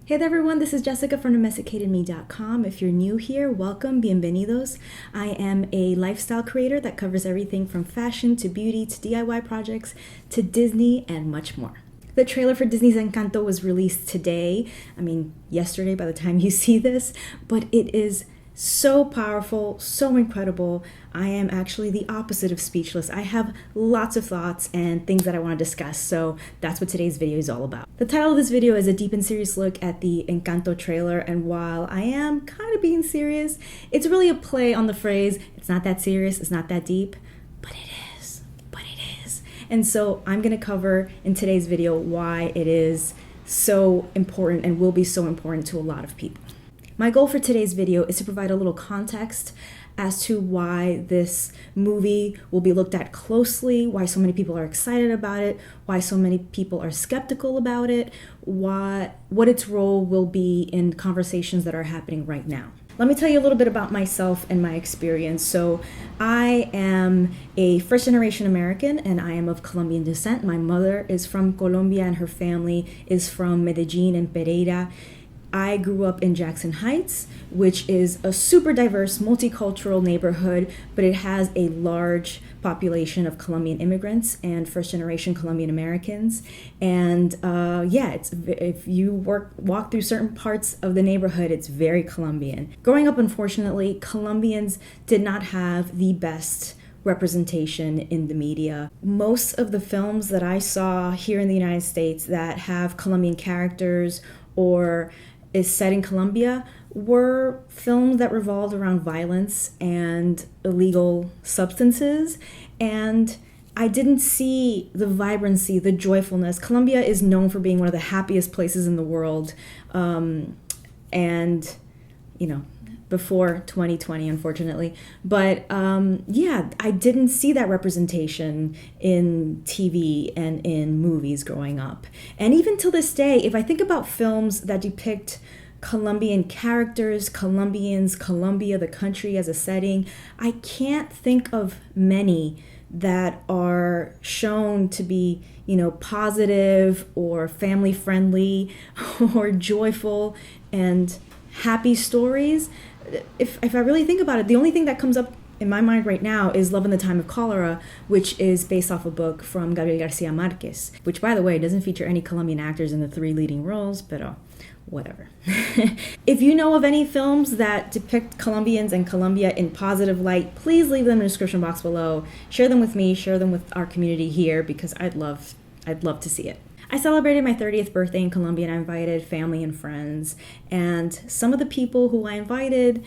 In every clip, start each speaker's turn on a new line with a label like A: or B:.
A: Hey there everyone, this is Jessica from domesticatedme.com. If you're new here, welcome, bienvenidos. I am a lifestyle creator that covers everything from fashion to beauty to DIY projects to Disney and much more. The trailer for Disney's Encanto was released today, yesterday by the time you see this, but it is so powerful, so incredible. I am actually the opposite of speechless. I have lots of thoughts and things that I want to discuss, so that's what today's video is all about. The title of this video is a deep and serious look at the Encanto trailer, and while I am kind of being serious, it's really a play on the phrase, it's not that serious, it's not that deep, but it is. And so I'm going to cover in today's video why it is so important and will be so important to a lot of people. My goal for today's video is to provide a little context as to why this movie will be looked at closely, why so many people are excited about it, why so many people are skeptical about it, what its role will be in conversations that are happening right now. Let me tell you a little bit about myself and my experience. So I am a first-generation American and I am of Colombian descent. My mother is from Colombia and her family is from Medellin and Pereira. I grew up in Jackson Heights, which is a super diverse, multicultural neighborhood, but it has a large population of Colombian immigrants and first-generation Colombian Americans. And if you walk through certain parts of the neighborhood, it's very Colombian. Growing up, unfortunately, Colombians did not have the best representation in the media. Most of the films that I saw here in the United States that have Colombian characters or is set in Colombia were films that revolved around violence and illegal substances, and I didn't see the vibrancy, the joyfulness. Colombia is known for being one of the happiest places in the world, before 2020, unfortunately. But I didn't see that representation in TV and in movies growing up. And even till this day, if I think about films that depict Colombian characters, Colombians, Colombia, the country as a setting, I can't think of many that are shown to be, positive or family friendly or joyful and happy stories. If I really think about it, the only thing that comes up in my mind right now is Love in the Time of Cholera, which is based off a book from Gabriel Garcia Marquez, which, by the way, doesn't feature any Colombian actors in the three leading roles, but whatever. If you know of any films that depict Colombians and Colombia in positive light, please leave them in the description box below. Share them with me, share them with our community here, because I'd love to see it. I celebrated my 30th birthday in Colombia and I invited family and friends. And some of the people who I invited,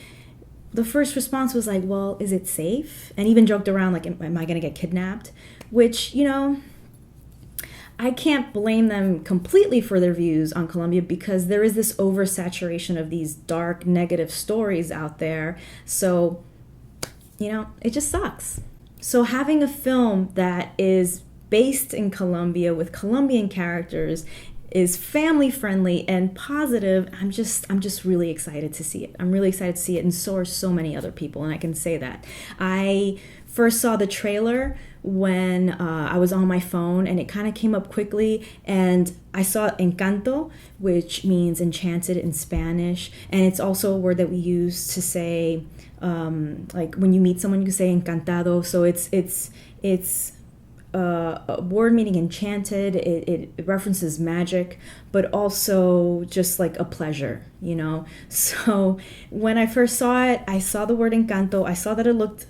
A: the first response was like, well, is it safe? And even joked around like, am I going to get kidnapped? Which, I can't blame them completely for their views on Colombia because there is this oversaturation of these dark, negative stories out there. So, it just sucks. So having a film that is based in Colombia with Colombian characters is family friendly and positive. I'm just really excited to see it. I'm really excited to see it, and so are so many other people, and I can say that. I first saw the trailer when I was on my phone, and it kind of came up quickly, and I saw Encanto, which means enchanted in Spanish, and it's also a word that we use to say like when you meet someone you can say encantado. So it's a word meaning enchanted. It references magic, but also just like a pleasure, So when I first saw it, I saw the word Encanto. I saw that it looked,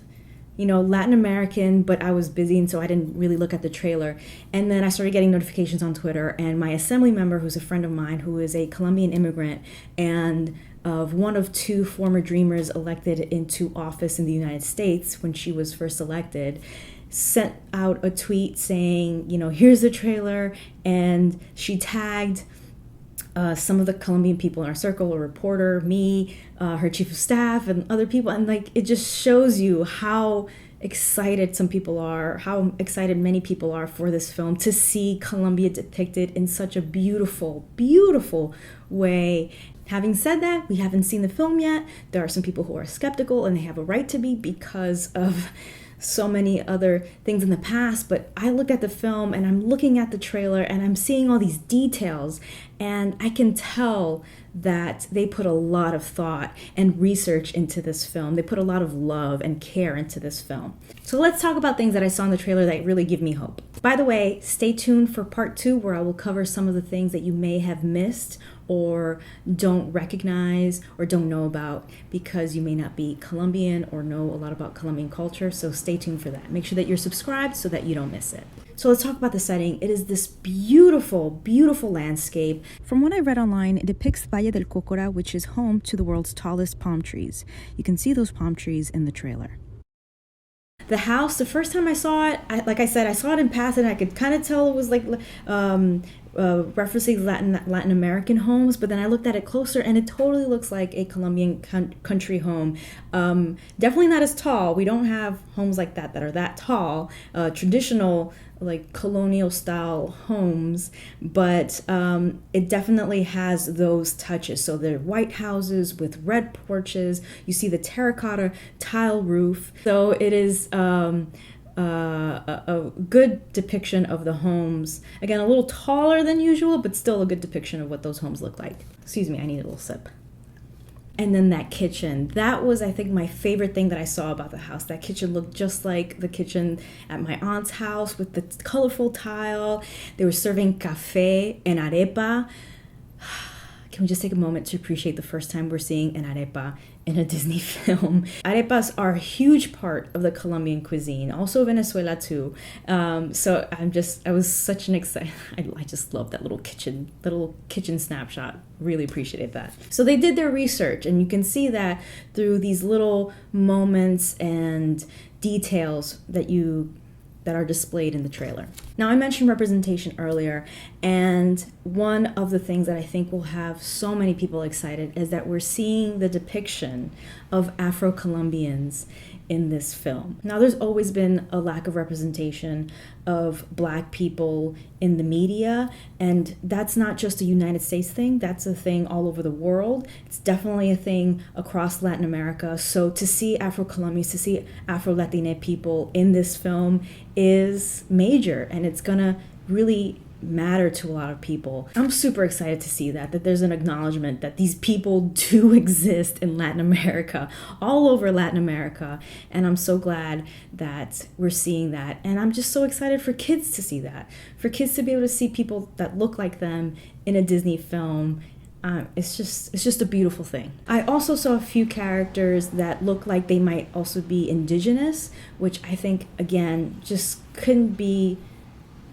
A: Latin American, but I was busy, and so I didn't really look at the trailer. And then I started getting notifications on Twitter, and my assembly member, who's a friend of mine, who is a Colombian immigrant and of one of two former dreamers elected into office in the United States when she was first elected, sent out a tweet saying, here's the trailer, and she tagged some of the Colombian people in our circle, a reporter, me, her chief of staff, and other people, and it just shows you how excited some people are, how excited many people are for this film, to see Colombia depicted in such a beautiful, beautiful way. Having said that, we haven't seen the film yet. There are some people who are skeptical, and they have a right to be because of so many other things in the past, but I look at the film and I'm looking at the trailer and I'm seeing all these details, and I can tell that they put a lot of thought and research into this film. They put a lot of love and care into this film. So let's talk about things that I saw in the trailer that really give me hope. By the way, stay tuned for part 2, where I will cover some of the things that you may have missed or don't recognize or don't know about because you may not be Colombian or know a lot about Colombian culture. So stay tuned for that. Make sure that you're subscribed so that you don't miss it. So let's talk about the setting. It is this beautiful, beautiful landscape. From what I read online, it depicts Valle del Cocora, which is home to the world's tallest palm trees. You can see those palm trees in the trailer. The house, the first time I saw it, like I said, I saw it in passing. I could kind of tell it was like referencing Latin American homes, but then I looked at it closer and it totally looks like a Colombian country home. Definitely not as tall. We don't have homes like that are that tall, traditional like colonial style homes, but it definitely has those touches. So they're white houses with red porches. You see the terracotta tile roof. So it is a good depiction of the homes. Again, a little taller than usual, but still a good depiction of what those homes look like. Excuse me, I need a little sip. And then that kitchen, that was, I think, my favorite thing that I saw about the house. That kitchen looked just like the kitchen at my aunt's house with the colorful tile. They were serving cafe and arepa. Can we just take a moment to appreciate the first time we're seeing an arepa in a Disney film? Arepas are a huge part of the Colombian cuisine, also Venezuela too. So I was such an excited. I just love that little kitchen snapshot. Really appreciated that. So they did their research, and you can see that through these little moments and details that are displayed in the trailer. Now, I mentioned representation earlier, and one of the things that I think will have so many people excited is that we're seeing the depiction of Afro-Colombians in this film. Now, there's always been a lack of representation of Black people in the media, and that's not just a United States thing, that's a thing all over the world. It's definitely a thing across Latin America. So to see Afro-Colombians, to see Afro-Latina people in this film is major, and it's gonna really matter to a lot of people. I'm super excited to see that there's an acknowledgement that these people do exist in Latin America, all over Latin America, and I'm so glad that we're seeing that. And I'm just so excited for kids to see that, for kids to be able to see people that look like them in a Disney film. It's just a beautiful thing. I also saw a few characters that look like they might also be indigenous, which I think, again, just couldn't be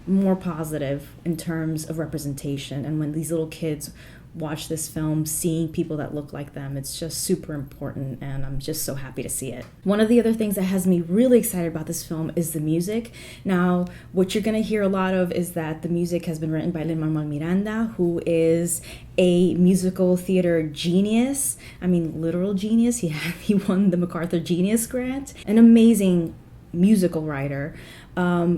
A: more positive in terms of representation. And when these little kids watch this film, seeing people that look like them, it's just super important, and I'm just so happy to see it. One of the other things that has me really excited about this film is the music. Now, what you're gonna hear a lot of is that the music has been written by Lin-Manuel Miranda, who is a musical theater genius. I mean, literal genius. He won the MacArthur Genius Grant. An amazing musical writer.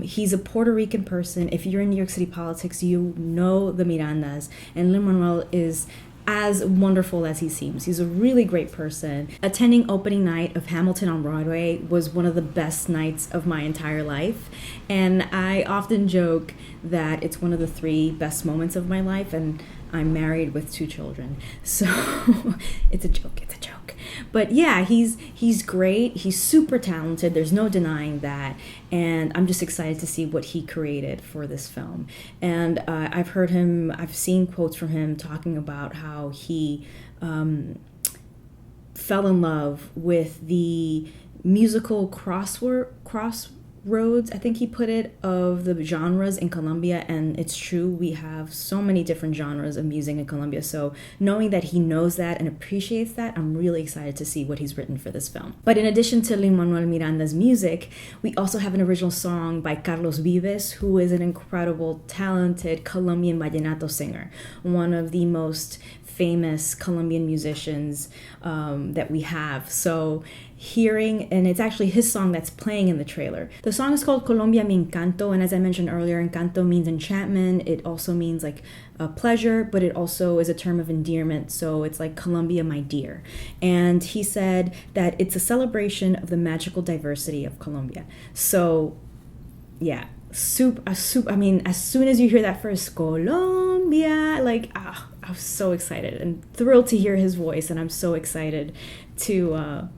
A: He's a Puerto Rican person. If you're in New York City politics, you know the Mirandas, and Lin-Manuel is as wonderful as he seems. He's a really great person. Attending opening night of Hamilton on Broadway was one of the best nights of my entire life, and I often joke that it's one of the 3 best moments of my life, and I'm married with 2 children, so it's a joke. But yeah, he's great. He's super talented. There's no denying that. And I'm just excited to see what he created for this film. And I've seen quotes from him talking about how he fell in love with the musical crossroads, I think he put it, of the genres in Colombia. And it's true, we have so many different genres of music in Colombia. So knowing that he knows that and appreciates that, I'm really excited to see what he's written for this film. But in addition to Lin-Manuel Miranda's music, we also have an original song by Carlos Vives, who is an incredible, talented Colombian vallenato singer, one of the most famous Colombian musicians that we have. So hearing, and it's actually his song that's playing in the trailer. The song is called Colombian Encanto, and as I mentioned earlier, Encanto means enchantment. It also means like a pleasure, but it also is a term of endearment, so it's like Colombia, my dear. And he said that it's a celebration of the magical diversity of Colombia. So yeah, I mean, as soon as you hear that first Colombia, like, I was so excited and thrilled to hear his voice, and I'm so excited to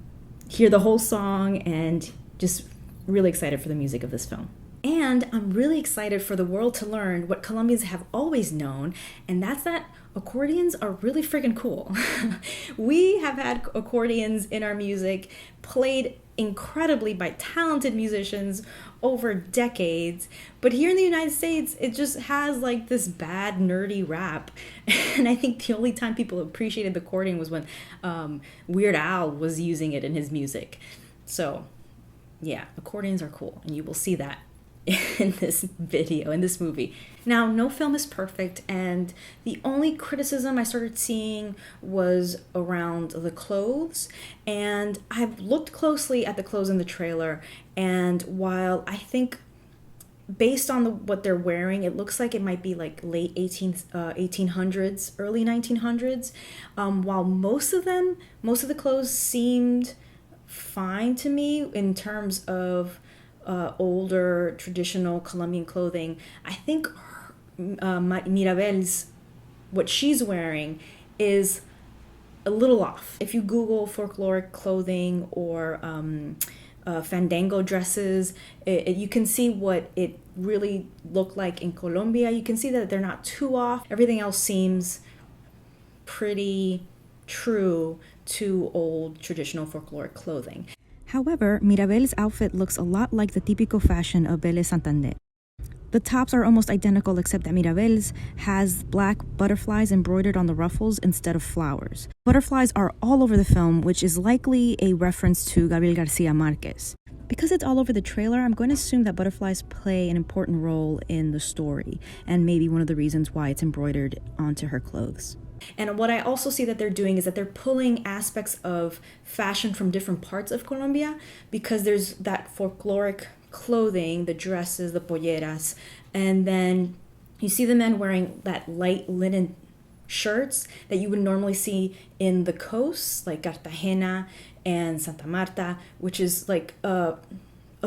A: hear the whole song, and just really excited for the music of this film. And I'm really excited for the world to learn what Colombians have always known, and that's that accordions are really freaking cool. We have had accordions in our music, played incredibly by talented musicians over decades, but here in the United States, it just has like this bad nerdy rap. And I think the only time people appreciated the accordion was when Weird Al was using it in his music. So yeah, accordions are cool, and you will see that in this video, in this movie. Now, no film is perfect, and the only criticism I started seeing was around the clothes. And I've looked closely at the clothes in the trailer, and while I think based on what they're wearing, it looks like it might be like late 1800s, early 1900s. While most of the clothes seemed fine to me in terms of older traditional Colombian clothing, I think Mirabel's, what she's wearing is a little off. If you Google folkloric clothing or fandango dresses, you can see what it really looked like in Colombia. You can see that they're not too off. Everything else seems pretty true to old traditional folkloric clothing. However, Mirabel's outfit looks a lot like the típico fashion of Belle Santander. The tops are almost identical, except that Mirabel's has black butterflies embroidered on the ruffles instead of flowers. Butterflies are all over the film, which is likely a reference to Gabriel Garcia Marquez. Because it's all over the trailer, I'm going to assume that butterflies play an important role in the story, and maybe one of the reasons why it's embroidered onto her clothes. And what I also see that they're doing is that they're pulling aspects of fashion from different parts of Colombia, because there's that folkloric clothing, the dresses, the polleras, and then you see the men wearing that light linen shirts that you would normally see in the coasts, like Cartagena and Santa Marta, which is like a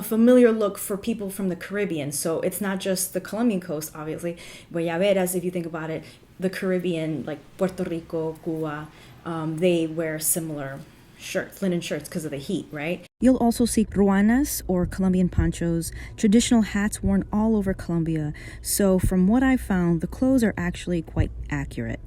A: familiar look for people from the Caribbean. So it's not just the Colombian coast, obviously. Guayaberas, if you think about it, the Caribbean, like Puerto Rico, Cuba, they wear similar shirts, linen shirts, because of the heat, right? You'll also see ruanas, or Colombian ponchos, traditional hats worn all over Colombia. So from what I found, the clothes are actually quite accurate.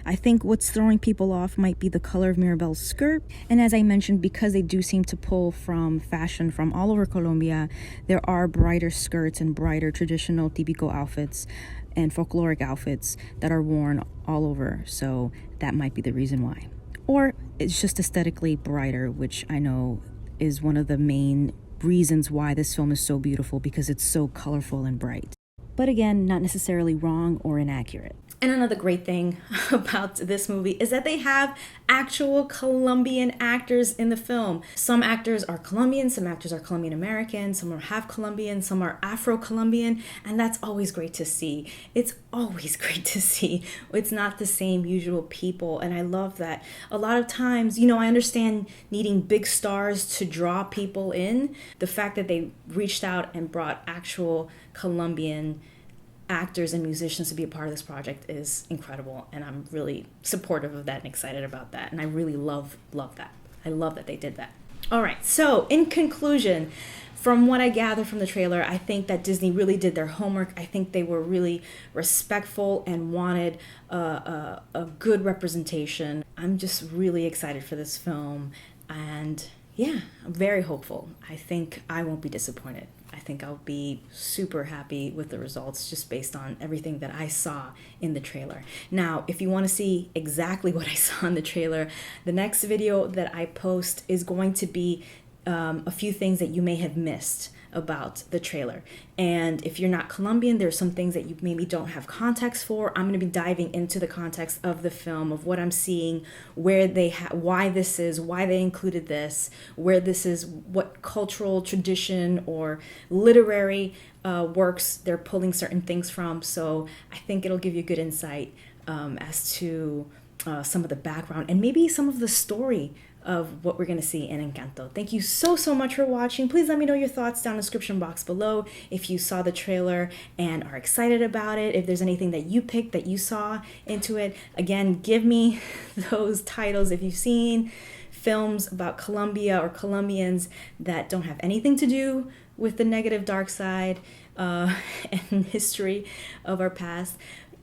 A: I think what's throwing people off might be the color of Mirabel's skirt. And as I mentioned, because they do seem to pull from fashion from all over Colombia, there are brighter skirts and brighter traditional típico outfits and folkloric outfits that are worn all over. So that might be the reason why. Or it's just aesthetically brighter, which I know is one of the main reasons why this film is so beautiful, because it's so colorful and bright. But again, not necessarily wrong or inaccurate. And another great thing about this movie is that they have actual Colombian actors in the film. Some actors are Colombian, some actors are Colombian American, some are half Colombian, some are Afro-Colombian, and that's always great to see. It's always great to see. It's not the same usual people, and I love that. A lot of times, I understand needing big stars to draw people in. The fact that they reached out and brought actual Colombian actors and musicians to be a part of this project is incredible, and I'm really supportive of that and excited about that, and I really love that. I love that they did that. All right, so in conclusion, from what I gather from the trailer, I think that Disney really did their homework. I think they were really respectful and wanted a good representation. I'm just really excited for this film, and yeah, I'm very hopeful. I think I won't be disappointed. I think I'll be super happy with the results just based on everything that I saw in the trailer. Now, if you want to see exactly what I saw in the trailer, the next video that I post is going to be a few things that you may have missed about the trailer. And if you're not Colombian, there's some things that you maybe don't have context for. I'm going to be diving into the context of the film, of what I'm seeing, where they why this is, why they included this, where this is, what cultural tradition or literary works they're pulling certain things from. So I think it'll give you good insight as to some of the background and maybe some of the story of what we're going to see in Encanto. Thank you so much for watching. Please let me know your thoughts down in the description box below if you saw the trailer and are excited about it, if there's anything that you picked that you saw into it. Again, give me those titles if you've seen films about Colombia or Colombians that don't have anything to do with the negative dark side and history of our past.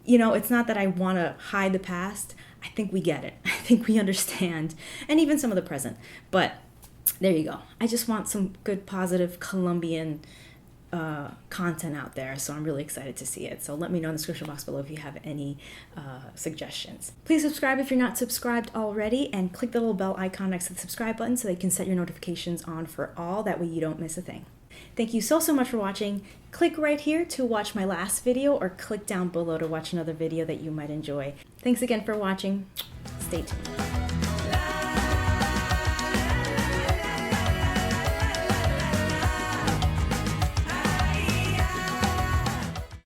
A: You know, it's not that I want to hide the past. I think we get it. I think we understand. And even some of the present. But there you go. I just want some good, positive Colombian content out there. So I'm really excited to see it. So let me know in the description box below if you have any suggestions. Please subscribe if you're not subscribed already. And click the little bell icon next to the subscribe button so they can set your notifications on for all. That way you don't miss a thing. Thank you so much for watching. Click right here to watch my last video or click down below to watch another video that you might enjoy. Thanks again for watching. Stay tuned.